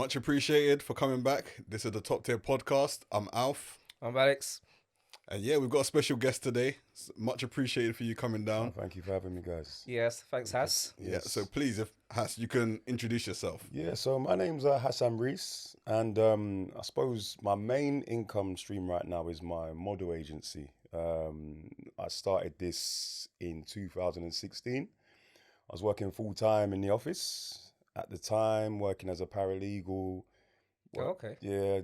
Much appreciated for coming back. This is the Top Tier Podcast. I'm Alf. I'm Alex. And yeah, we've got a special guest today. Much appreciated for you coming down. Oh, thank you for having me, guys. Yes, thanks, Hass. Yeah, so please, if Hass, you can introduce yourself. Yeah, so my name's Hassan Reese, and I suppose my main income stream right now is my model agency. I started this in 2016. I was working full time in the office at the time, working as a paralegal. Okay. Yeah,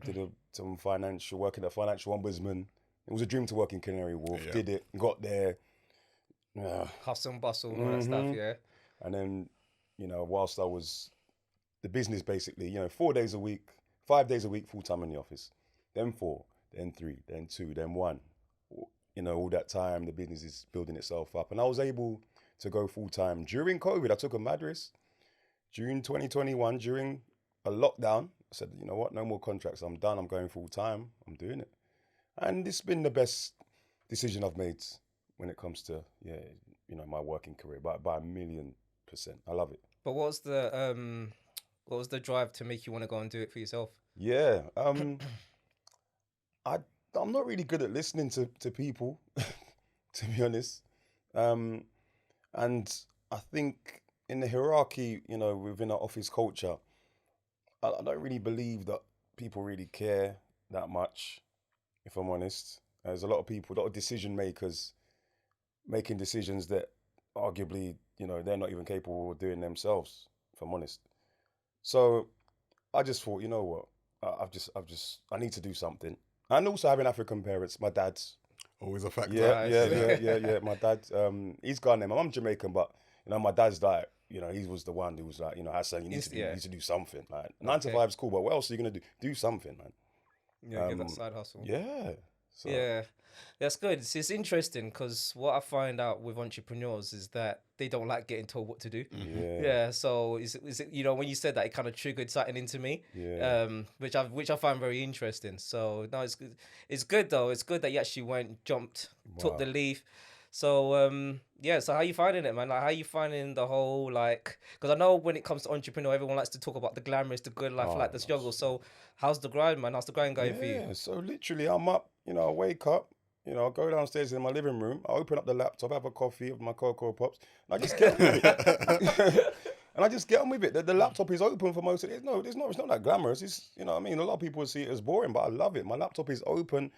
some financial, working at financial ombudsman. It was a dream to work in Canary Wharf. Yeah. Did it, got there. Hustle and bustle and all that stuff, yeah. And then, whilst I was the business basically, 4 days a week, 5 days a week, full time in the office. Then 4, then 3, then 2, then 1. All that time the business is building itself up. And I was able to go full time. During COVID, I took a mad risk. June 2021, during a lockdown, I said, you know what, no more contracts. I'm done. I'm going full time. I'm doing it. And it's been the best decision I've made when it comes to, my working career by 1,000,000%. I love it. But what was the drive to make you want to go and do it for yourself? Yeah. I'm not really good at listening to people, to be honest. And I think in the hierarchy, within our office culture, I don't really believe that people really care that much, if I'm honest. There's a lot of decision makers making decisions that arguably, they're not even capable of doing themselves, if I'm honest. So I just thought, you know what, I need to do something. And also having African parents, my dad's. Always a factor. Yeah. My dad, he's Ghanaian. My mum's Jamaican, but, my dad's like, he was the one who was like, Hassan, you need to do something. Like 9 to 5 is cool, but what else are you going to do? Do something, man. Yeah, get that side hustle. Yeah. So. Yeah, that's good. It's interesting because what I find out with entrepreneurs is that they don't like getting told what to do. Yeah. So is it when you said that, it kind of triggered something into me. Yeah. Which I find very interesting. So no, it's good. It's good though. It's good that you actually jumped, took the leap. So so how you finding it, man? Like, how you finding the whole, because I know when it comes to entrepreneur, everyone likes to talk about the glamorous, the good life, the struggle. So how's the grind, man? How's the grind going for you? Yeah, so literally I'm up, I wake up, I go downstairs in my living room, I open up the laptop, have a coffee with my Cocoa Pops, and I just get on with it. And I just get on with it. The laptop is open for most of it. No, it's not that glamorous. It's, A lot of people see it as boring, but I love it. My laptop is open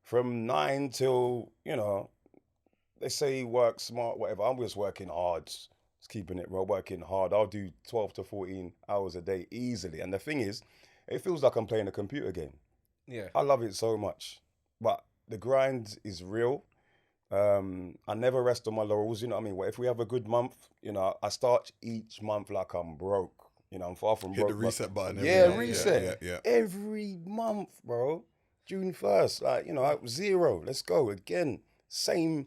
from 9 till, they say work smart, whatever. I'm just working hard, just keeping it real, working hard. I'll do 12 to 14 hours a day easily. And the thing is, it feels like I'm playing a computer game. Yeah. I love it so much. But the grind is real. I never rest on my laurels, Well, if we have a good month, I start each month like I'm broke. I'm far from broke. Hit the reset button. Reset. Yeah. Every month, bro. June 1st, 0. Let's go again. Same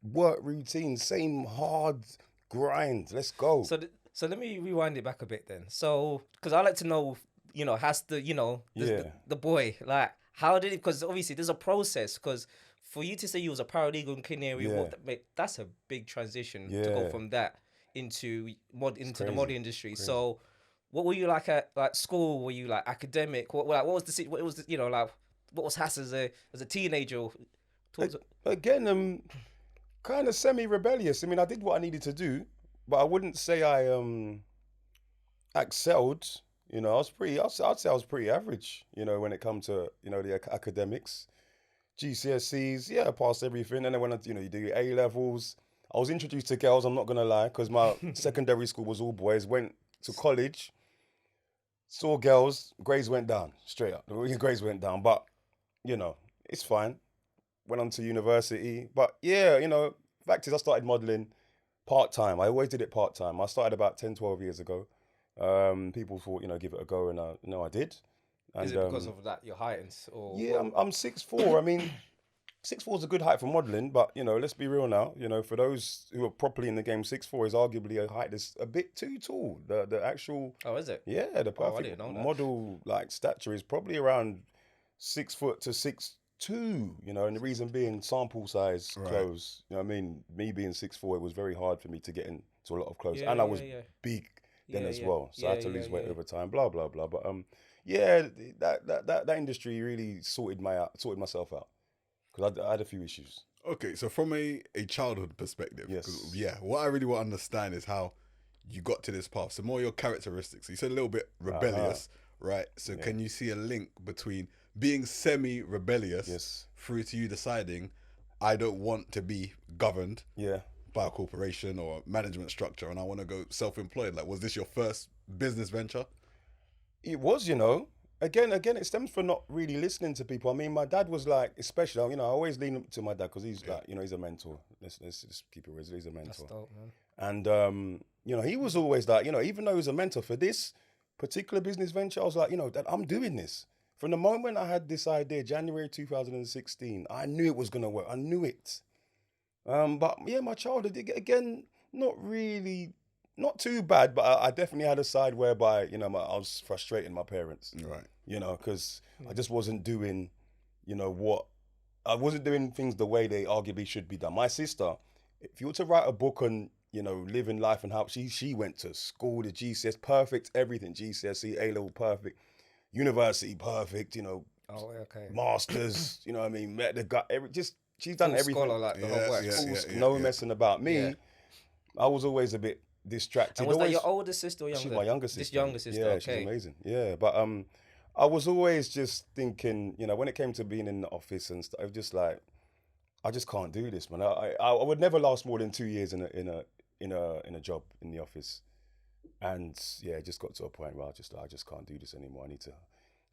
work routine, same hard grind. Let's go. So let me rewind it back a bit then. So, because I like to know, has the boy, like, how did it, because obviously there's a process, because for you to say you was a paralegal in Canary Wharf, that's a big transition to go from that into the model industry. Crazy. So what were you like at school? Were you like academic? What was Hass as a teenager? Again, kind of semi-rebellious. I did what I needed to do, but I wouldn't say I excelled. I'd say I was pretty average, when it comes to, the academics. GCSEs, yeah, I passed everything. And then when you do your A-levels, I was introduced to girls, I'm not going to lie, because my secondary school was all boys. Went to college, saw girls, grades went down, straight up. The grades went down, but, it's fine. Went on to university. But yeah, fact is I started modelling part-time. I always did it part-time. I started about 10, 12 years ago. People thought, give it a go, and I did. And, is it because of that, your height? Or yeah, I'm 6'4". 6'4" is a good height for modelling, but, let's be real now. For those who are properly in the game, 6'4" is arguably a height that's a bit too tall. The actual... Oh, is it? Yeah, the perfect model, stature is probably around 6 foot to 6'2", and the reason being sample size clothes. Me being 6'4", it was very hard for me to get into a lot of clothes. And I was big. then as yeah. well. So I had to Yeah, lose weight yeah. over time. Blah blah blah. But yeah, that industry really sorted myself out because I had a few issues. Okay, so from a childhood perspective, 'cause, Yes. yeah, what I really want to understand is how you got to this path. So more your characteristics. You said a little bit rebellious, right? So can you see a link between being semi-rebellious Yes. through to you deciding, I don't want to be governed Yeah. by a corporation or management structure and I want to go self-employed? Like, was this your first business venture? It was, you know. Again, it stems from not really listening to people. I mean, my dad was like, especially, you know, I always lean up to my dad because he's like, you know, he's a mentor. Let's just keep it real. He's a mentor. That's dope, man. And you know, he was always like, you know, even though he was a mentor for this particular business venture, I was like, you know, Dad, I'm doing this. From the moment I had this idea, January 2016, I knew it was gonna work. I knew it. But yeah, my childhood again, not really, not too bad, but I definitely had a side whereby, you know, I was frustrating my parents, Right. you know, because I just wasn't doing, you know, I wasn't doing things the way they arguably should be done. My sister, if you were to write a book on, you know, living life and how she went to school, the GCS, perfect, everything, GCSE, A-level, perfect, university, perfect, you know, Oh, okay. masters, you know what I mean, met the guy, she's done Full everything. scholar, like the whole works. No messing about. Me, Yeah. I was always a bit distracted. And was that always, your older sister or younger? She's my younger sister. This younger sister, Yeah, okay. she's amazing. Yeah, but I was always just thinking, you know, when it came to being in the office and stuff, I was just like, I just can't do this, man. I would never last more than 2 years in a job in the office, and yeah, it just got to a point where I just can't do this anymore. I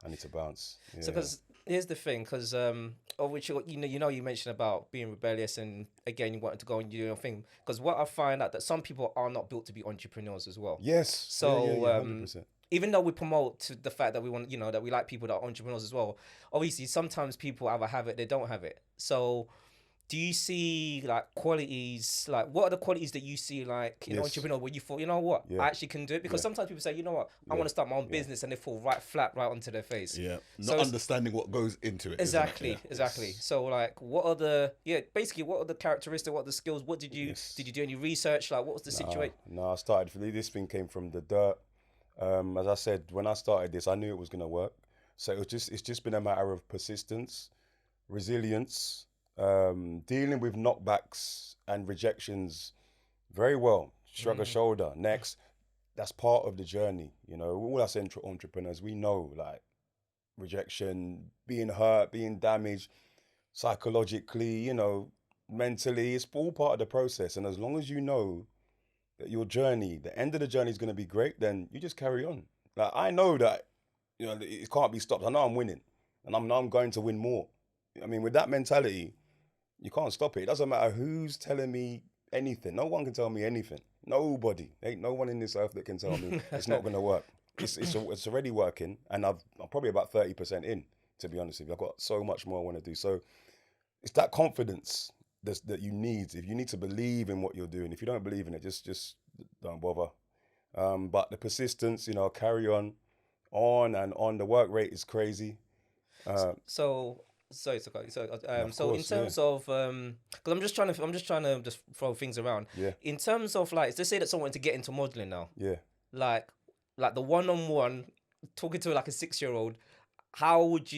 need to bounce. Yeah. So, because here's the thing, because of which you mentioned about being rebellious, and again you wanted to go and do your thing. Because what I find out that some people are not built to be entrepreneurs as well. Yes. So, 100%. even though we promote to the fact that we want, that we like people that are entrepreneurs as well. Obviously, sometimes people either have it, they don't have it. So, do you see like qualities? Like, what are the qualities that you see like in entrepreneur where you thought, you know what, I actually can do it? Because sometimes people say, you know what, I want to start my own business, and they fall right onto their face. Yeah, not understanding what goes into it. Exactly. So, like, what are the characteristics? What are the skills? What did you do any research? Like, what was the situation? No, I started. This thing came from the dirt. As I said, when I started this, I knew it was gonna work. So it's just been a matter of persistence, resilience. Dealing with knockbacks and rejections very well. Shrug a shoulder. Next, that's part of the journey. You know, all us entrepreneurs, we know like rejection, being hurt, being damaged psychologically, you know, mentally, it's all part of the process. And as long as you know that your journey, the end of the journey is going to be great, then you just carry on. Like, I know that, you know, it can't be stopped. I know I'm winning, and I'm going to win more. I mean, with that mentality, you can't stop it. It doesn't matter who's telling me anything. No one can tell me anything. Nobody. Ain't no one in this earth that can tell me it's not going to work. It's already working, and I'm probably about 30% in, to be honest with you. I've got so much more I want to do. So it's that confidence that you need. If you need to believe in what you're doing. If you don't believe in it, just don't bother. But the persistence, you know, carry on and on. The work rate is crazy. So in terms of because I'm just trying to just throw things around. Yeah. In terms of like, let's say that someone to get into modeling now. Yeah. Like the one-on-one talking to like a 6-year-old, how would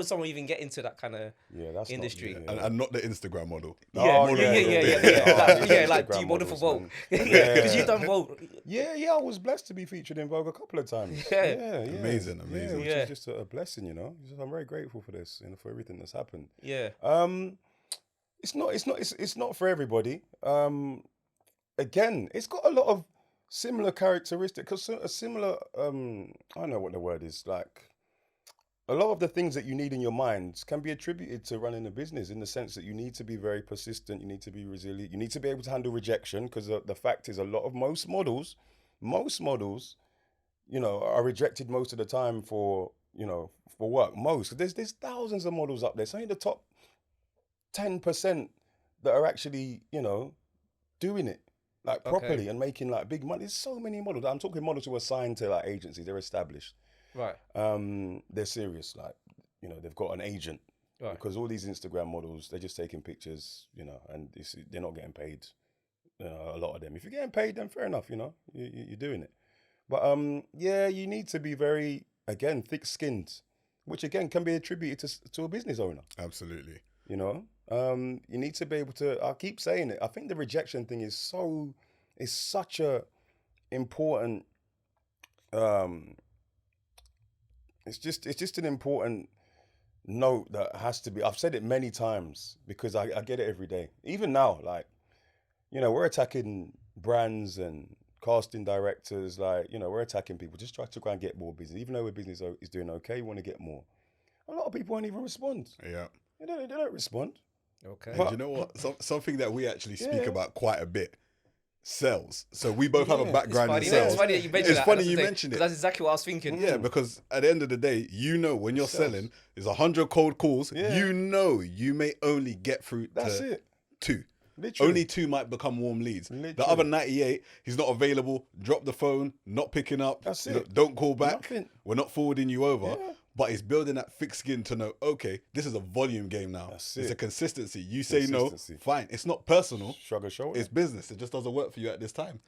someone even get into that kind of industry? And not the Instagram model. Yeah. Like, do you model for Vogue? Because you done Vogue. Yeah, I was blessed to be featured in Vogue a couple of times. Yeah. Amazing. Which is just a blessing, you know. I'm very grateful for this, you know, for everything that's happened. Yeah. It's not for everybody. Again, it's got a lot of similar characteristics. Cause a similar, I don't know what the word is, like, a lot of the things that you need in your mind can be attributed to running a business, in the sense that you need to be very persistent, you need to be resilient, you need to be able to handle rejection, because the fact is most models, you know, are rejected most of the time for work. There's thousands of models up there. It's only the top 10% that are actually, you know, doing it like properly and making like big money. There's so many models. I'm talking models who are signed to like agencies, they're established. Right. They're serious, like, you know, they've got an agent. Right. Because all these Instagram models, they're just taking pictures, you know, and they're not getting paid a lot of them. If you're getting paid, then fair enough, you're doing it. But yeah, you need to be very, again, thick-skinned, which again can be attributed to a business owner. Absolutely. You need to be able to. I keep saying it. I think the rejection thing is such a important. It's just an important note that has to be. I've said it many times because I get it every day. Even now, like, we're attacking brands and casting directors, like, we're attacking people. Just try to go and get more business. Even though our business is doing okay, we want to get more. A lot of people won't even respond. Yeah. They don't respond. Okay. And you know what? Something that we actually speak about quite a bit. Sales. So we both have a background in sales. It's funny that you mentioned It's funny you mentioned it. That's exactly what I was thinking. Yeah, because at the end of the day, when you're selling, there's 100 cold calls. Yeah. You may only get through to 2. Literally. Only 2 might become warm leads. Literally. The other 98, he's not available. Drop the phone, not picking up. That's it. Don't call back. Nothing. We're not forwarding you over. Yeah. But it's building that thick skin to know, okay, this is a volume game now. It's a consistency. You say no, fine. It's not personal. Shrug a shoulder. It's business. It just doesn't work for you at this time.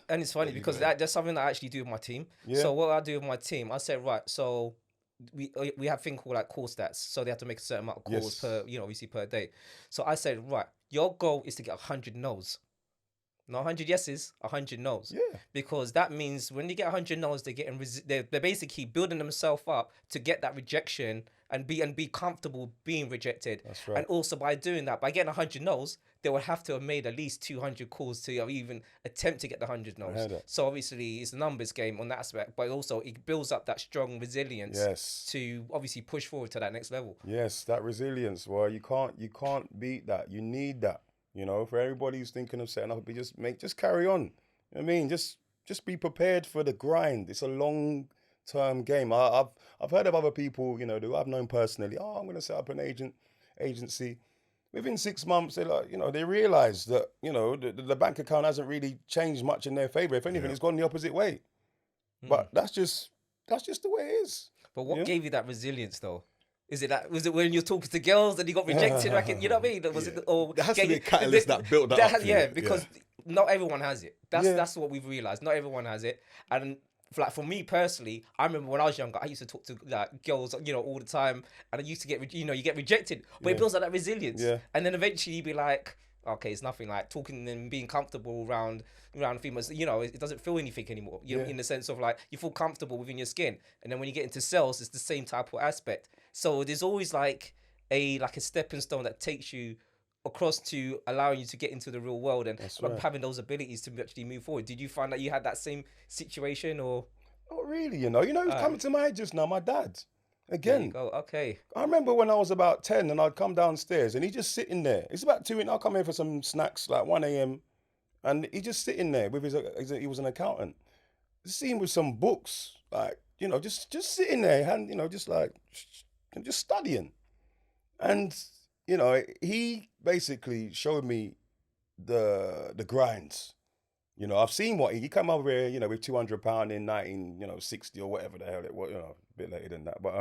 And it's funny because that's something that I actually do with my team. Yeah. So what I do with my team, I said, right, so we have a thing called like call stats. So they have to make a certain amount of calls per, obviously per day. So I said, right, your goal is to get 100 no's. Not 100 yeses, 100 no's. Yeah. Because that means when they get 100 no's, they're basically building themselves up to get that rejection and be comfortable being rejected. That's right. And also by doing that, by getting 100 no's, they would have to have made at least 200 calls to even attempt to get the 100 no's. So obviously it's a numbers game on that aspect, but also it builds up that strong resilience to obviously push forward to that next level. Yes, that resilience. Well, you can't beat that. You need that. For everybody who's thinking of setting up, just carry on. I mean, just be prepared for the grind. It's a long-term game. I've heard of other people, who I've known personally. Oh, I'm going to set up an agency. Within 6 months, they realize that the bank account hasn't really changed much in their favor. If anything, it's gone the opposite way. But that's just the way it is. But what gave you that resilience, though? Was it when you're talking to girls and you got rejected? You know what I mean? Was it? Or there has to be a catalyst that built that up. Yeah, because not everyone has it. That's what we've realized. Not everyone has it. And for me personally, I remember when I was younger, I used to talk to girls, all the time, and I used to get, you get rejected. But it builds up that resilience. Yeah. And then eventually you'd be like, okay, it's nothing, like talking and being comfortable around females, it doesn't feel anything anymore. In the sense of like you feel comfortable within your skin. And then when you get into sales, it's the same type of aspect. So there's always like a stepping stone that takes you across to allowing you to get into the real world and having those abilities to actually move forward. Did you find that you had that same situation or? Not really, who's coming to my head just now? My dad. Again. There you go. Okay. I remember when I was about 10 and I'd come downstairs and he's just sitting there. It's about 2 I'll come here for some snacks, like 1 a.m. And he's just sitting there with he was an accountant. See him with some books, like, just sitting there and, just studying. And, he basically showed me the grinds. I've seen what he came over here, with £200 in 1960 or whatever the hell it was, a bit later than that. But,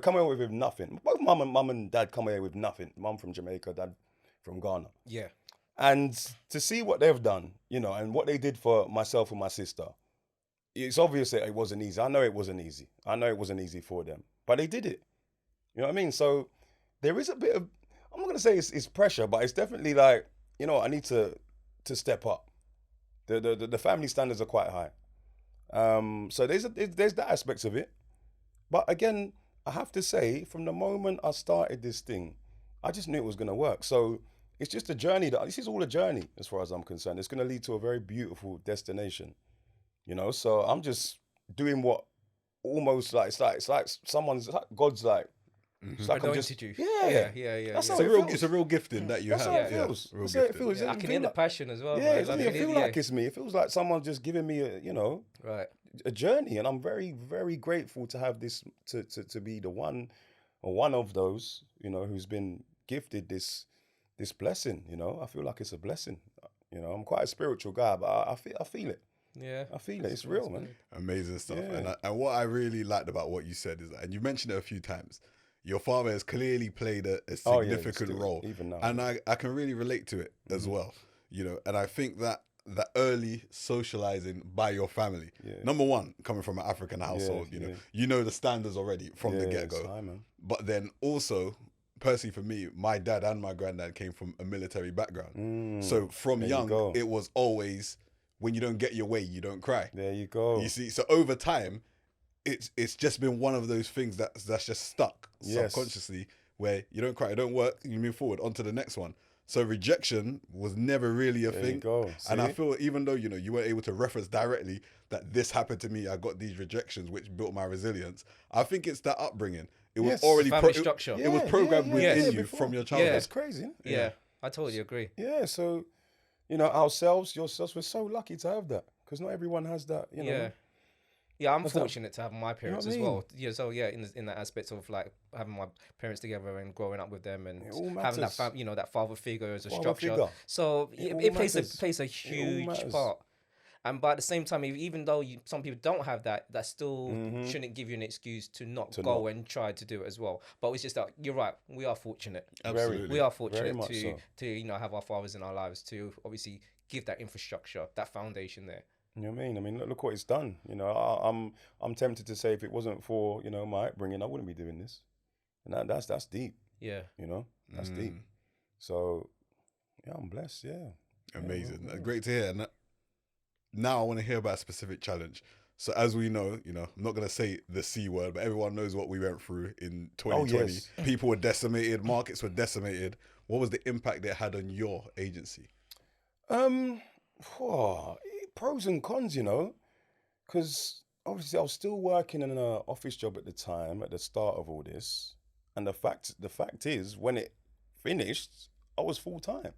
come over with nothing. Both mum and dad come here with nothing. Mum from Jamaica, dad from Ghana. Yeah. And to see what they've done, and what they did for myself and my sister, it's obvious that it wasn't easy. I know it wasn't easy. I know it wasn't easy for them. But they did it. You know what I mean? So there is a bit of, I'm not going to say it's pressure, but it's definitely like, I need to step up. The family standards are quite high. So there's that aspect of it. But again, I have to say, from the moment I started this thing, I just knew it was going to work. So it's just a journey. This is all a journey as far as I'm concerned. It's going to lead to a very beautiful destination. So I'm just doing what almost like, it's like God's like, it's like I'm just, you. Yeah. It's a real gifting that you have. That's how it feels. Real That's how it feels. I can hear the passion as well. Yeah, it doesn't even feel like it's me. It feels like someone just giving me a journey, and I'm very, very grateful to have this to be the one or one of those who's been gifted this blessing. I feel like it's a blessing. I'm quite a spiritual guy, but I feel it. Yeah, I feel it. It's real, man. Amazing stuff. Yeah. And what I really liked about what you said is that, and you mentioned it a few times, your father has clearly played a significant role. Even now. And I can really relate to it as well. you know, and I think that the early socializing by your family, number one, coming from an African household, you know the standards already from the get-go. But then also, personally for me, my dad and my granddad came from a military background. So from young, it was always, when you don't get your way, you don't cry. There you go. You see, so over time, it's just been one of those things that's just stuck subconsciously, where you don't cry, it don't work, you move forward onto the next one. So rejection was never really a thing. And I feel, even though, you know, you weren't able to reference directly that this happened to me, I got these rejections, which built my resilience. I think it's that upbringing. It was already structure. It was programmed within you from your childhood. Yeah, that's crazy. Yeah, I totally agree. Yeah, so, you know, ourselves, yourselves, we're so lucky to have that, because not everyone has that, you know. Yeah, I'm fortunate to have my parents as well. Yeah, so in that aspect of like having my parents together and growing up with them and having that that father figure as a structure. So it plays a huge part. But at the same time, even though some people don't have that, that still shouldn't give you an excuse to not go and try to do it as well. But it's just that you're right. We are fortunate. Absolutely, we are fortunate to have our fathers in our lives, to obviously give that infrastructure, that foundation there. You know what I mean? I mean, look what it's done. You know, I'm tempted to say, if it wasn't for, you know, my upbringing, I wouldn't be doing this. And that's deep. Yeah. You know, that's deep. So, yeah, I'm blessed. Yeah. Amazing. Great to hear. And now I want to hear about a specific challenge. So as we know, you know, I'm not going to say the C word, but everyone knows what we went through in 2020. Oh, yes. People were decimated. Markets were decimated. What was the impact it had on your agency? Pros and cons, you know, because obviously I was still working in an office job at the time, at the start of all this. And the fact is, when it finished, I was full time.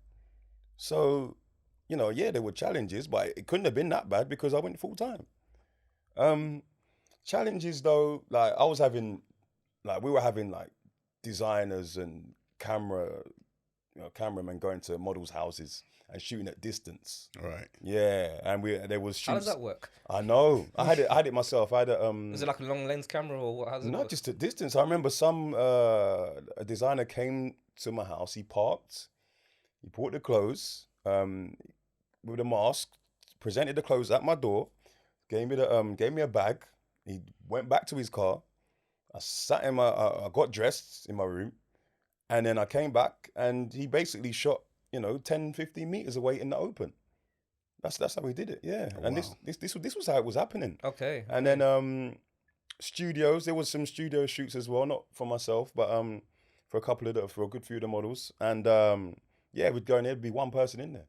So, you know, there were challenges, but it couldn't have been that bad because I went full time. Challenges though, like we were having designers and cameramen going to models' houses and shooting at distance. Right. Yeah, and there was shoots. How does that work? I know. I had it myself. I had a Was it like a long lens camera or what? How does it work? Just at distance. I remember a designer came to my house. He parked. He bought the clothes with a mask. Presented the clothes at my door. Gave me a bag. He went back to his car. I got dressed in my room, and then I came back and he basically shot, 10, 15 meters away in the open. That's how we did it, yeah. Oh, and wow. This was how it was happening. Okay. And then studios, there was some studio shoots as well, not for myself, but for a good few of the models. And we'd go in there, there'd be one person in there.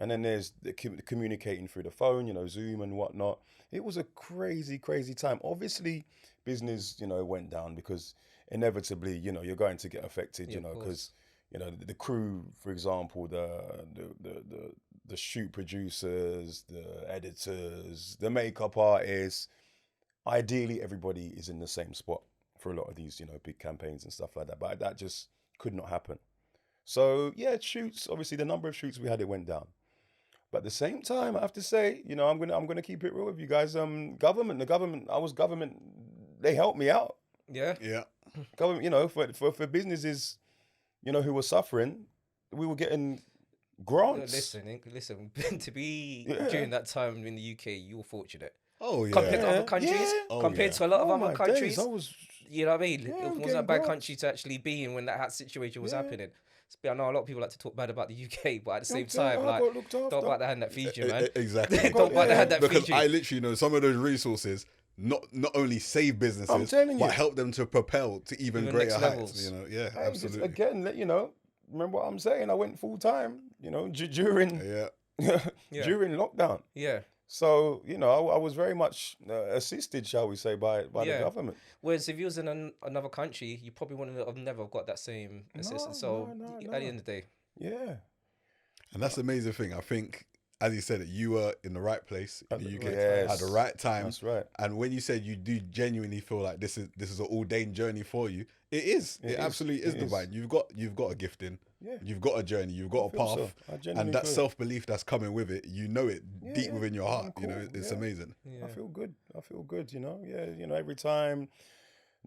And then there's the communicating through the phone, Zoom and whatnot. It was a crazy, crazy time. Obviously, business, went down because inevitably, you're going to get affected, because the crew, for example, the shoot producers, the editors, the makeup artists, ideally everybody is in the same spot for a lot of these, big campaigns and stuff like that. But that just could not happen. So shoots, obviously the number of shoots we had, it went down. But at the same time, I have to say, I'm gonna keep it real with you guys. The government, they helped me out. Yeah. Yeah. Government, for businesses, who were suffering, we were getting grants. Listen. To be during that time in the UK, you were fortunate. Oh yeah. Compared to other countries, to a lot of other countries, days, you know what I mean? It wasn't a bad country to actually be in when that situation was happening. I know a lot of people like to talk bad about the UK, but at the same time, don't bite the hand that feeds you, man. Exactly. Don't bite the hand that feeds you. Because I literally know some of those resources not only save businesses, but help them to propel to even greater heights. Absolutely. Again, remember what I'm saying? I went full time, during during lockdown. Yeah. So, I was very much assisted, shall we say, by the government. Whereas if you was in another country, you probably wouldn't have never got that same assistance. So at the end of the day. Yeah. And that's the amazing thing. I think, as you said, you were in the right place in the UK at the right time. That's right. And when you said you do genuinely feel like this is an ordained journey for you, it is. It absolutely is divine. You've got a gifting. Yeah. You've got a journey. You've got a path. So. And that self-belief that's coming with it, it deep within your heart. Cool. It's amazing. Yeah. I feel good. Yeah. Every time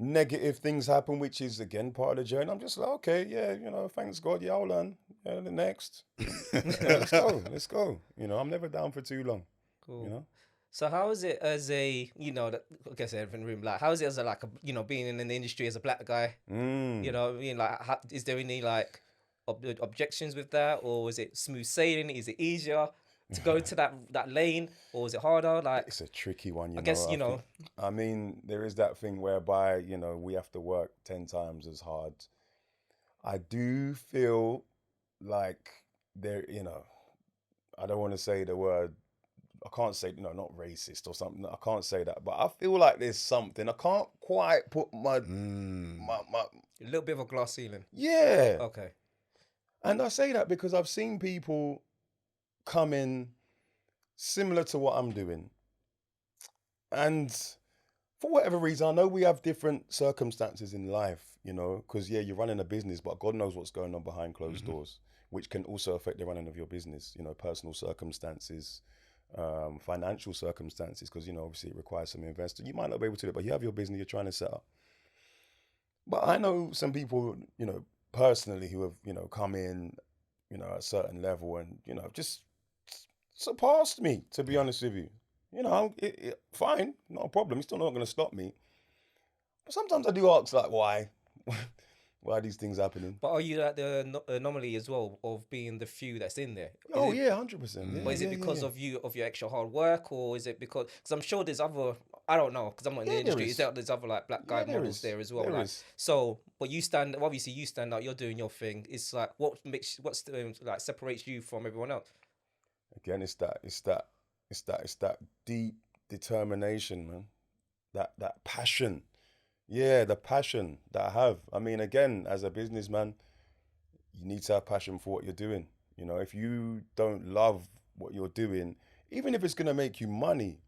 negative things happen, which is again part of the journey. I'm just like, okay, yeah, you know, thanks God, yeah, I'll learn. Yeah, the next. Yeah, let's go. You know, I'm never down for too long. Cool. You know. So how is it as a, you know, I guess everything room, like, how is it as a, like, a, you know, being in the industry as a black guy? You know, I mean, like, is there any like objections with that, or is it smooth sailing? Is it easier to go to that lane, or is it harder? Like, it's a tricky one. I guess, you know. I mean, there is that thing whereby, you know, we have to work 10 times as hard. I do feel like there, you know, I don't want to say the word. I can't say, no, not racist or something. I can't say that, but I feel like there's something. I can't quite put my a little bit of a glass ceiling. Yeah. Okay. And I say that because I've seen people come in similar to what I'm doing. And for whatever reason, I know we have different circumstances in life, you know, because, yeah, you're running a business, but God knows what's going on behind closed doors, which can also affect the running of your business, you know, personal circumstances, financial circumstances, because, you know, obviously it requires some investment. You might not be able to do it, but you have your business you're trying to set up. But I know some people, you know, personally who have, you know, come in, you know, at a certain level and, you know, just surpassed me, to be honest with you. You know, fine, not a problem. It's still not going to stop me. But sometimes I do ask, like, why? Why are these things happening? But are you like the anomaly as well of being the few that's in there? Oh, yeah, 100%. Yeah, but is it because of your extra hard work, or is it because I'm sure there's other, I don't know, because I'm not in the industry. There's other like black guy models there as well. Like, so, but you stand out. You're doing your thing. It's like what separates you from everyone else? Again, it's that deep determination, man. That passion. Yeah, the passion that I have. I mean, again, as a businessman, you need to have passion for what you're doing. You know, if you don't love what you're doing, even if it's going to make you money,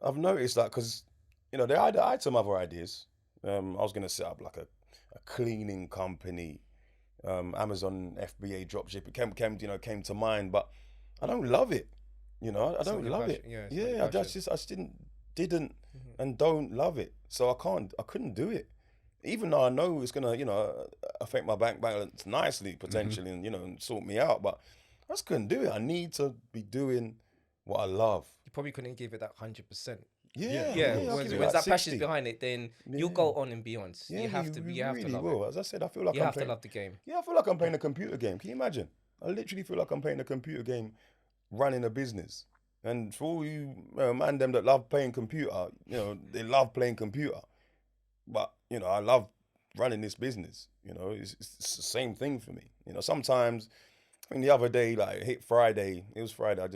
I've noticed that because, you know, I had some other ideas. I was going to set up like a cleaning company, Amazon FBA dropship. It came to mind, but I don't love it. You know, I don't love it. Yeah, I just didn't and don't love it. So I couldn't do it. Even though I know it's gonna, you know, affect my bank balance nicely, potentially, and, you know, and sort me out, but I just couldn't do it. I need to be doing what I love. You probably couldn't give it that 100%. Yeah. When that passion's behind it, then you'll go on and beyond. Yeah, you have to love it. As I said, I feel like you have to love the game. Yeah, I feel like I'm playing a computer game. Can you imagine? I literally feel like I'm playing a computer game, running a business. And for all you man them that love playing computer, you know, they love playing computer. But, you know, I love running this business. You know, it's the same thing for me. You know, sometimes, I mean, the other day, like, it was Friday, I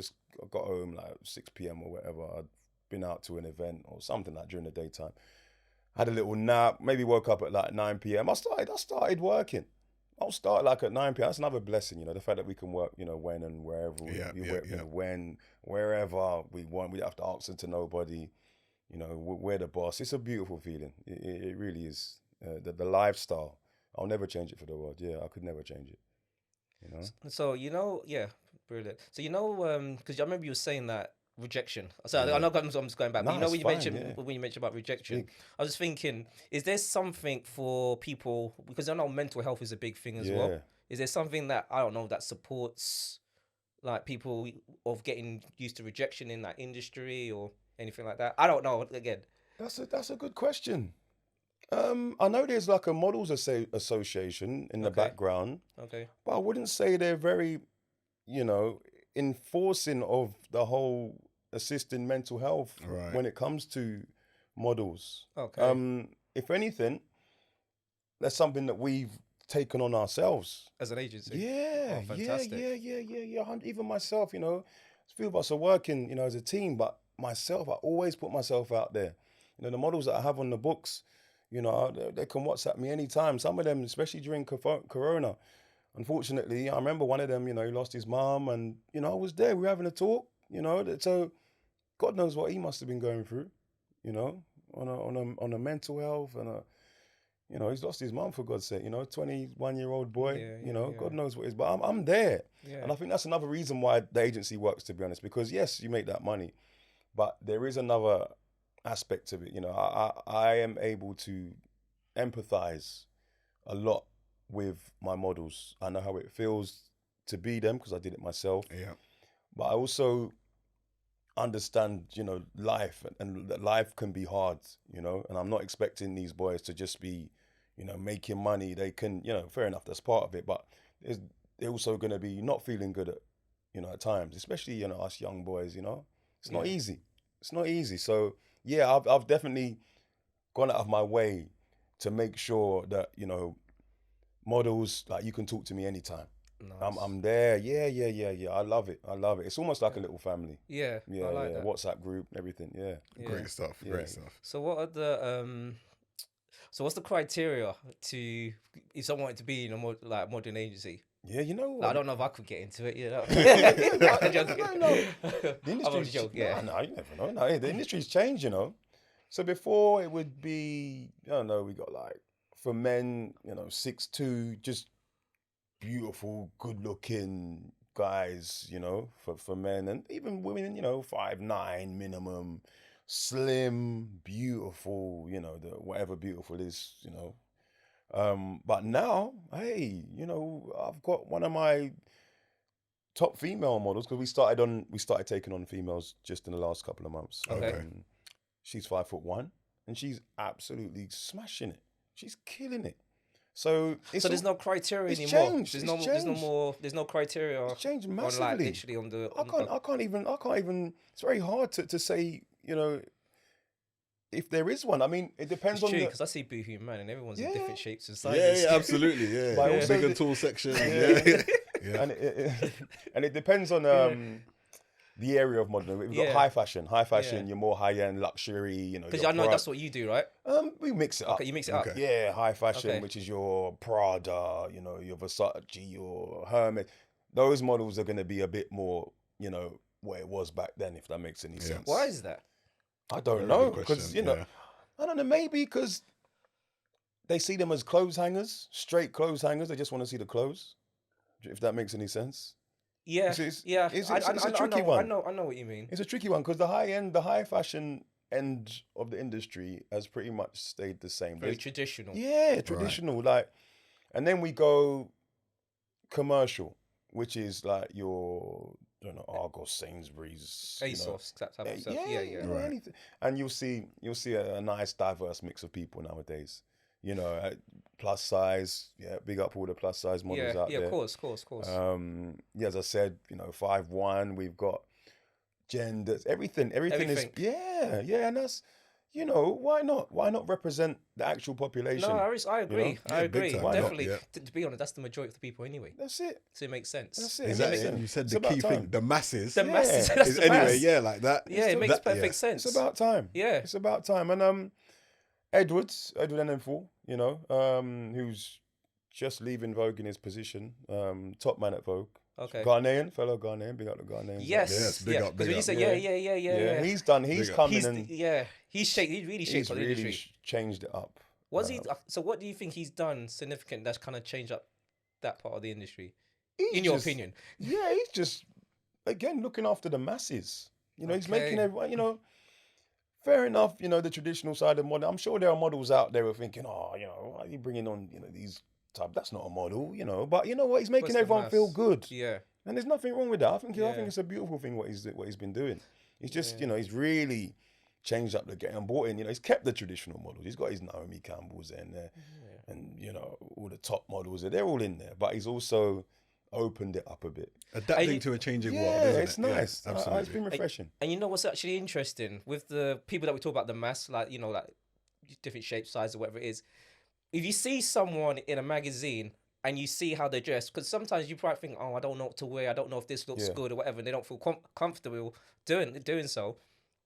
got home like 6 p.m. or whatever. I'd been out to an event or something like during the daytime. Had a little nap, maybe woke up at like 9 p.m. I started working. I'll start like at 9 p.m. That's another blessing, you know, the fact that we can work, you know, when and wherever wherever we want. We don't have to answer to nobody. You know, we're the boss. It's a beautiful feeling. It really is. The lifestyle. I'll never change it for the world. Yeah, I could never change it. You know. So you know, yeah, brilliant. So you know, because I remember you were saying that rejection. So I know I'm just going back. But you know, when you mentioned about rejection, I was thinking, is there something for people, because I know mental health is a big thing as well. Is there something that, I don't know, that supports like people of getting used to rejection in that industry or anything like that? I don't know. Again, that's a good question. I know there's like a models association in the background. Okay. But I wouldn't say they're very, you know, enforcing of the whole assisting mental health when it comes to models. Okay. If anything, that's something that we've taken on ourselves as an agency. Yeah. Oh, fantastic. Yeah. Even myself, you know, a few of us are working, you know, as a team, but myself, I always put myself out there. You know, the models that I have on the books, you know, they can WhatsApp me anytime. Some of them, especially during Corona, unfortunately, I remember one of them, you know, he lost his mom and, you know, I was there. We were having a talk, you know. So God knows what he must have been going through, you know, on a mental health and you know, he's lost his mom, for God's sake, you know, 21-year-old boy, you know, God knows what it is. But I'm there. Yeah. And I think that's another reason why the agency works, to be honest, because yes, you make that money, but there is another aspect of it. You know, I am able to empathize a lot with my models. I know how it feels to be them because I did it myself. Yeah. But I also understand, you know, life and that life can be hard, you know, and I'm not expecting these boys to just be, you know, making money. They can, you know, fair enough, that's part of it, but they're also going to be not feeling good at, you know, at times, especially, you know, us young boys, you know, it's not easy. It's not easy. So yeah, I've definitely gone out of my way to make sure that, you know, models, like, you can talk to me anytime. Nice. I'm there. Yeah. I love it. It's almost like a little family. Yeah. I like that. WhatsApp group, everything. Yeah. Great stuff. Great stuff. So what are the so what's the criteria to if someone wanted to be in a modern agency? Yeah, you know. Like, I don't know if I could get into it. You know. The industry's you never know. No, the industry's changed. You know. So before it would be, I don't know. We got like for men, you know, 6'2", just beautiful, good-looking guys, you know, for men, and even women, you know, 5'9" minimum, slim, beautiful, you know, the whatever beautiful is, you know. But now, hey, you know, I've got one of my top female models because we started taking on females just in the last couple of months. Okay. She's 5'1", and she's absolutely smashing it. She's killing it. So there's no criteria anymore. Changed. There's no criteria. It's changed massively. On, like, literally on the. I can't even. It's very hard to say. You know, if there is one. I mean, it depends on. Because I see Boohoo Man and everyone's in different shapes and sizes. Yeah, absolutely. Yeah. Also big and tall section. Yeah. And it depends on the area of modeling. We've got high fashion. You're more high end luxury. You know, because I know that's what you do, right? We mix it up. Okay, you mix it up. Yeah, high fashion, which is your Prada, you know, your Versace, your Hermes. Those models are going to be a bit more, you know, where it was back then, if that makes any sense. Why is that? I don't know, because you know, I don't know. Maybe because they see them as clothes hangers, straight clothes hangers. They just want to see the clothes. If that makes any sense. Yeah, it's a tricky one. I know what you mean. It's a tricky one because the high fashion end of the industry has pretty much stayed the same. Very traditional. Yeah, traditional. Right. Like, and then we go commercial, which is like your, I don't know, Argos, Sainsbury's, ASOS, that type of stuff. Yeah. Right. Anything. And you'll see a nice diverse mix of people nowadays. You know, plus size, big up all the plus size models out there. Yeah, of course. As I said, you know, 5'1", we've got genders, everything is, and that's, you know, why not represent the actual population? No, I agree. You know? I agree. Definitely. To be honest, that's the majority of the people anyway. That's it. So it makes sense. That's it. Exactly. You said the key thing, the masses. The masses. That's the anyway, like that. Yeah, it makes perfect sense. It's about time. Yeah. It's about time. And Edward NM4, you know, who's just leaving Vogue in his position, top man at Vogue. Okay. Fellow Ghanaian, big up the Ghanaians. Yes, big up. Because when you say yeah. He's really shaped the industry. Changed it up. So what do you think he's done significant that's kind of changed up that part of the industry, in your opinion? Yeah, he's just, again, looking after the masses. You know, he's making everyone, you know, fair enough, you know, the traditional side of model. I'm sure there are models out there who are thinking, you know, why are you bringing on, you know, these type? That's not a model, you know. But you know what? He's making everyone feel good. Yeah. And there's nothing wrong with that. I think it's a beautiful thing what he's been doing. He's just, you know, he's really changed up the game and brought in, you know, he's kept the traditional models. He's got his Naomi Campbells in there. Yeah. And, you know, all the top models, they're all in there. But he's also opened it up a bit. Adapting to a changing world, isn't it's nice. Yeah, absolutely. It's been refreshing. And you know what's actually interesting? With the people that we talk about, the mass, like, you know, like different shapes, size, or whatever it is, if you see someone in a magazine and you see how they're dressed, because sometimes you probably think, I don't know what to wear, I don't know if this looks good or whatever, and they don't feel comfortable doing so.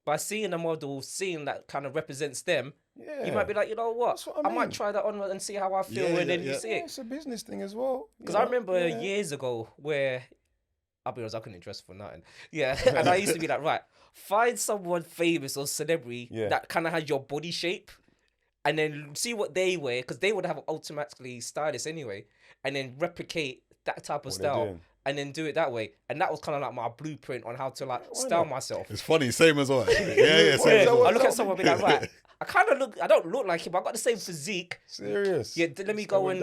By seeing a model, seeing that kind of represents them, you might be like, you know what, I might try that on and see how I feel, and then you see it. It's a business thing as well. Because I remember years ago where, I'll be honest, I couldn't dress for nothing. Yeah, and I used to be like, right, find someone famous or celebrity that kind of has your body shape, and then see what they wear, because they would have automatically stylists anyway, and then replicate that type of style. and then do it that way. And that was kind of like my blueprint on how to like style myself. It's funny, same as well. Yeah, same as well. I look at someone and be like, right, I don't look like him, but I got the same physique. Serious. Yeah, let me go and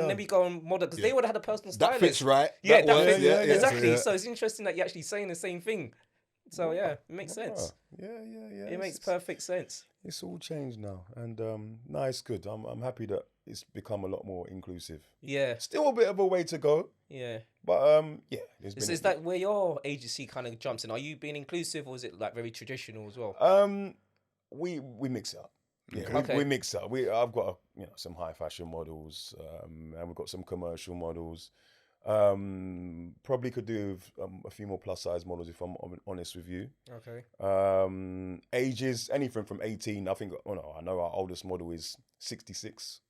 model, because they would have had a personal stylist. That fits right. Yeah, that fits. Yeah, exactly. So it's interesting that you're actually saying the same thing. So yeah, it makes sense. Yeah. It makes perfect sense. It's all changed now, and no, it's good. I'm happy that it's become a lot more inclusive. Yeah. Still a bit of a way to go. Yeah. But yeah. Is that where your agency kind of jumps in? Are you being inclusive, or is it like very traditional as well? We mix it up. Yeah, Okay. we mix it up. I've got some high fashion models, and we've got some commercial models. Probably could do with a few more plus size models, if I'm honest with you. Okay. Ages anything from 18. I think. Oh no, I know our oldest model is 66.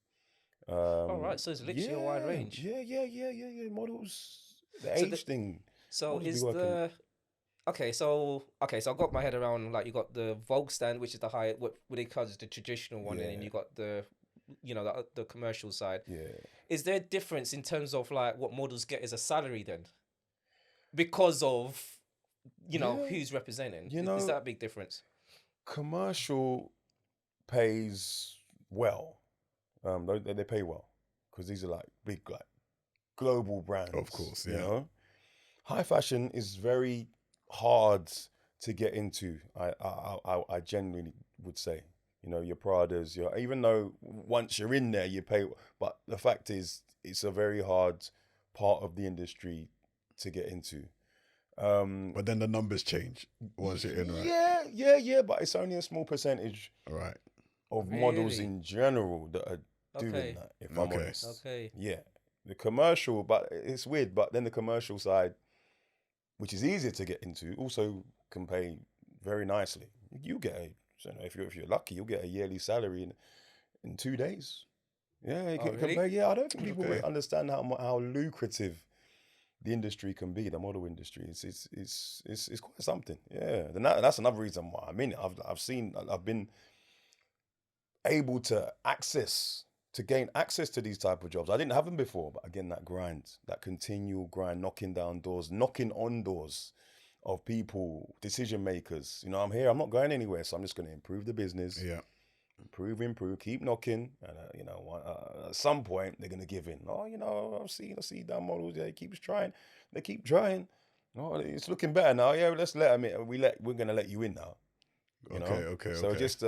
All right, so it's literally a wide range. Yeah. Models, the age thing. So is the so I got my head around, like, you got the Vogue stand, which is the high, what they call it, the traditional one, and then you got the the commercial side. Yeah. Is there a difference in terms of like what models get as a salary then? Because of who's representing. Is that a big difference? Commercial pays well. They pay well because these are like big, like global brands. Of course, yeah. You know, high fashion is very hard to get into. I genuinely would say. Your Pradas, even though once you're in there, you pay. But the fact is, it's a very hard part of the industry to get into. But then the numbers change once you're in, right? Yeah. But it's only a small percentage, right, of models in general that are doing that. If I'm honest, okay, yeah, the commercial, but it's weird. But then the commercial side, which is easier to get into, also can pay very nicely. You get if you're lucky, you'll get a yearly salary in 2 days. Yeah, you can pay. Yeah, I don't think people really understand how lucrative the industry can be, the model industry. It's quite something. Yeah, that's another reason why I'm in it. I've been able to gain access to these type of jobs. I didn't have them before, but again, that grind, that continual grind, knocking down doors, knocking on doors of people, decision makers. I'm here. I'm not going anywhere, so I'm just going to improve the business. Yeah. Improve, keep knocking, and at some point they're gonna give in. I see that models. Yeah, he keeps trying. They keep trying. Oh, it's looking better now. Yeah, let's let them in. We're gonna let you in now. Okay. So just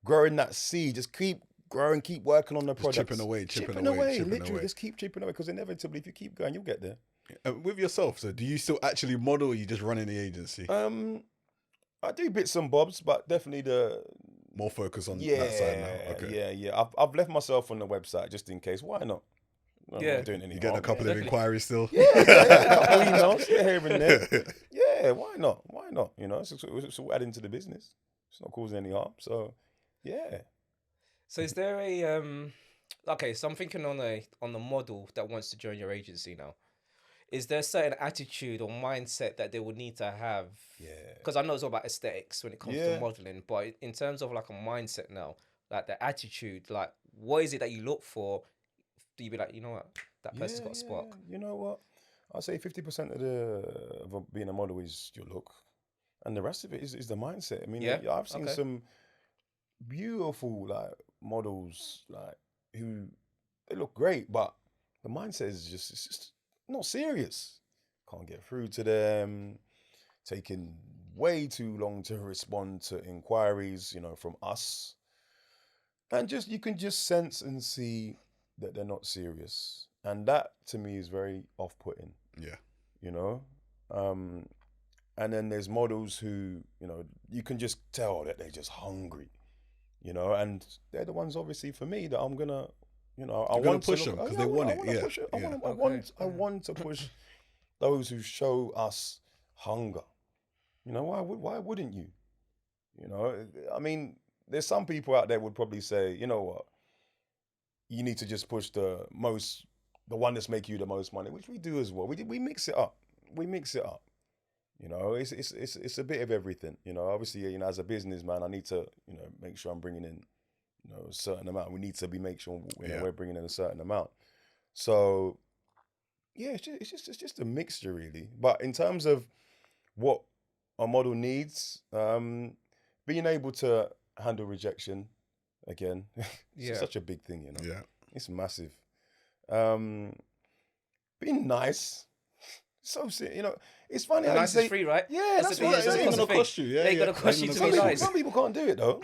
growing that seed. Just keep growing. Keep working on the product. Chipping away. Literally, just keep chipping away. Because inevitably, if you keep going, you'll get there. With yourself, so do you still actually model, or you just running the agency? I do bits and bobs, but definitely more focus on that side now. Okay. Yeah. I've left myself on the website just in case. Why not? I'm not doing anything. You getting a couple of inquiries still? Yeah, a couple emails here and there. Yeah, why not? It's all adding to the business. It's not causing any harm. So, yeah. So is there a so I'm thinking on the model that wants to join your agency now. Is there a certain attitude or mindset that they would need to have? Yeah. Because I know it's all about aesthetics when it comes to modeling, but in terms of like a mindset now, like the attitude, like what is it that you look for? Do you be like, what, that person's got a spark? You know what? I'll say 50% of being a model is your look, and the rest of it is the mindset. I mean, I've seen some beautiful like models who they look great, but the mindset is just not serious. Can't get through to them. Taking way too long to respond to inquiries, from us. And you can just sense and see that they're not serious. And that to me is very off-putting. Yeah. And then there's models who, you can just tell that they're just hungry, and they're the ones obviously for me that I'm gonna, I want to push them because they want it. I want to push those who show us hunger. Why wouldn't you? I mean, there's some people out there would probably say, you know what, you need to just push the one that's make you the most money, which we do as well. We mix it up. It's a bit of everything. Obviously, as a businessman, I need to, make sure I'm bringing in, a certain amount. We need to make sure we're bringing in a certain amount. So yeah, it's just a mixture really. But in terms of what a model needs, being able to handle rejection, again, it's such a big thing, you know. Yeah, it's massive. Being nice. So, you know, it's funny how nice you say, is free, right? Yeah, that's what it's I'm gonna cost you. Yeah, They gonna cost you to be nice. Some people can't do it though,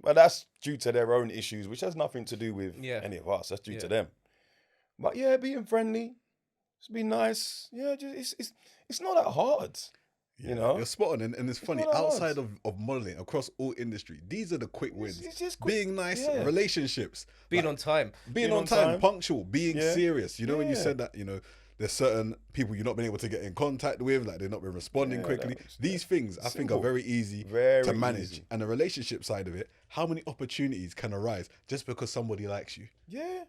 but that's due to their own issues, which has nothing to do with any of us. That's due to them. But yeah, being friendly, just be nice. Yeah, it's not that hard. Yeah, you know, you're spot on, and it's funny. Outside of modeling, across all industry, these are the quick wins. It's just quick, being nice, relationships, being on time, being on time, punctual, being serious. You know, when you said that, you know, there's certain people you've not been able to get in contact with, like they've not been responding quickly. These things I think are very easy to manage. And the relationship side of it, how many opportunities can arise just because somebody likes you? Yeah.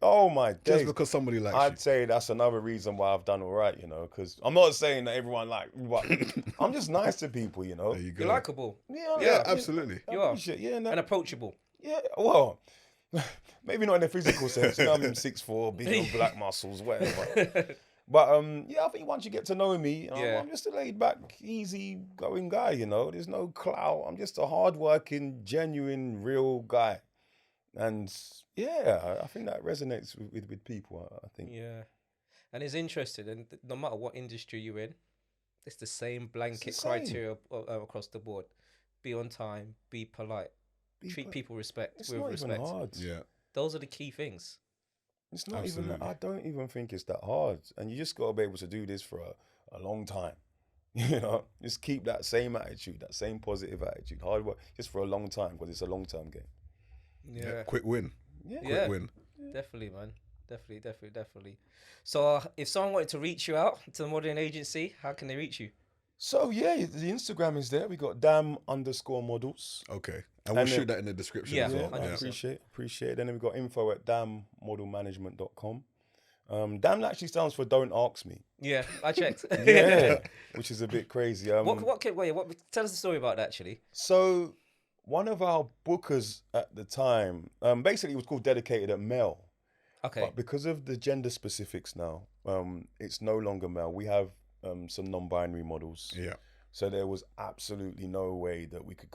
Oh my days. Just because somebody likes you. I'd say that's another reason why I've done all right, you know, because I'm not saying that everyone but I'm just nice to people, you know. There you go. You're likable. Yeah, absolutely. You are. Yeah, and approachable. Yeah, well, maybe not in a physical sense. You know, I'm 6'4", big old black muscles, whatever. But I think once you get to know me, I'm just a laid back, easy going guy, you know. There's no clout. I'm just a hardworking, genuine, real guy. And yeah, I think that resonates with people, I think. Yeah. And it's interesting, and no matter what industry you're in, it's the same blanket criteria across the board. Be on time, be polite, treat people with respect. Even hard. Yeah. Those are the key things. It's not even, I don't even think it's that hard. And you just got to be able to do this for a long time. You know, just keep that same attitude, that same positive attitude, hard work, just for a long time, because it's a long-term game. Yeah. Quick win. Yeah. Quick win. Definitely, man. Definitely. So if someone wanted to reach you out to the modeling agency, how can they reach you? So yeah, the Instagram is there. We got damn_models. Okay. And we'll shoot that in the description as well. I appreciate it. Then we've got info@dammodelmanagement.com. Damn actually stands for Don't Ask Me. Yeah, I checked. Yeah, which is a bit crazy. What tell us the story about that, actually. So one of our bookers at the time, basically it was called Dedicated at Male. Okay. But because of the gender specifics now, it's no longer male. We have some non-binary models. Yeah. So there was absolutely no way that we could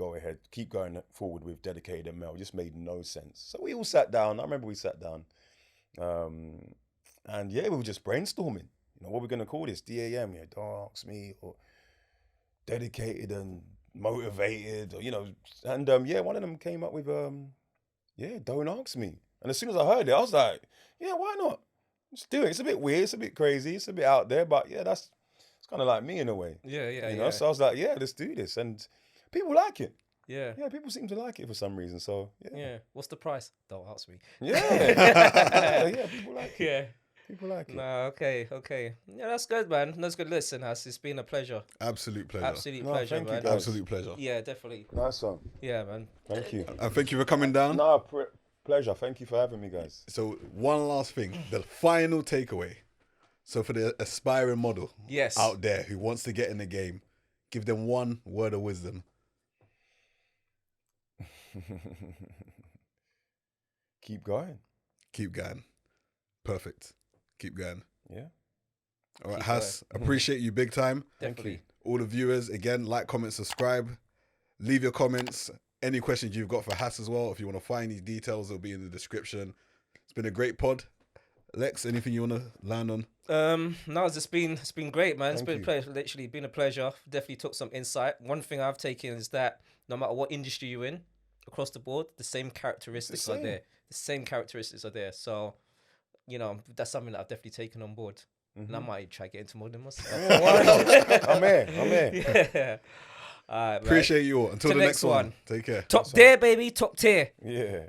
keep going forward with Dedicated at Male. It just made no sense. So we all sat down. I remember we sat down. And yeah, we were just brainstorming. You know, what we're going to call this? DAM, Don't Ask Me, or Dedicated and Motivated, or, you know. And one of them came up with, Don't Ask Me. And as soon as I heard it, I was like, yeah, why not? Let's do it. It's a bit weird. It's a bit crazy. It's a bit out there. But yeah, it's kind of like me in a way. Yeah. You know, so I was like, yeah, let's do this. And people like it. Yeah. Yeah, people seem to like it for some reason. So yeah. Yeah. What's the price? Don't ask me. Yeah. Yeah, people like it. Yeah. People like it. No, okay. Yeah, that's good, man. That's good. Listen, Has, it's been a pleasure. Absolute pleasure. Pleasure, man. Absolute pleasure. Yeah, definitely. Nice one. Yeah, man. Thank you. And thank you for coming down. No, pleasure. Thank you for having me, guys. So one last thing, the final takeaway. So for the aspiring model out there who wants to get in the game, give them one word of wisdom. Keep going. Keep going. Perfect. Keep going. Yeah. All right, Has, appreciate you big time. Definitely. All the viewers, again, like, comment, subscribe. Leave your comments. Any questions you've got for Has as well. If you want to find these details, they'll be in the description. It's been a great pod. Lex, anything you want to land on? No, it's been great, man. It's been a pleasure. Literally been a pleasure. Definitely took some insight. One thing I've taken is that no matter what industry you're in, across the board, the same characteristics are there. The same characteristics are there. So, you know, that's something that I've definitely taken on board. And I might try to get into modeling myself. I'm here. Yeah. All right, appreciate you all. Until the next one. Take care. Top tier, baby. Top tier. Yeah.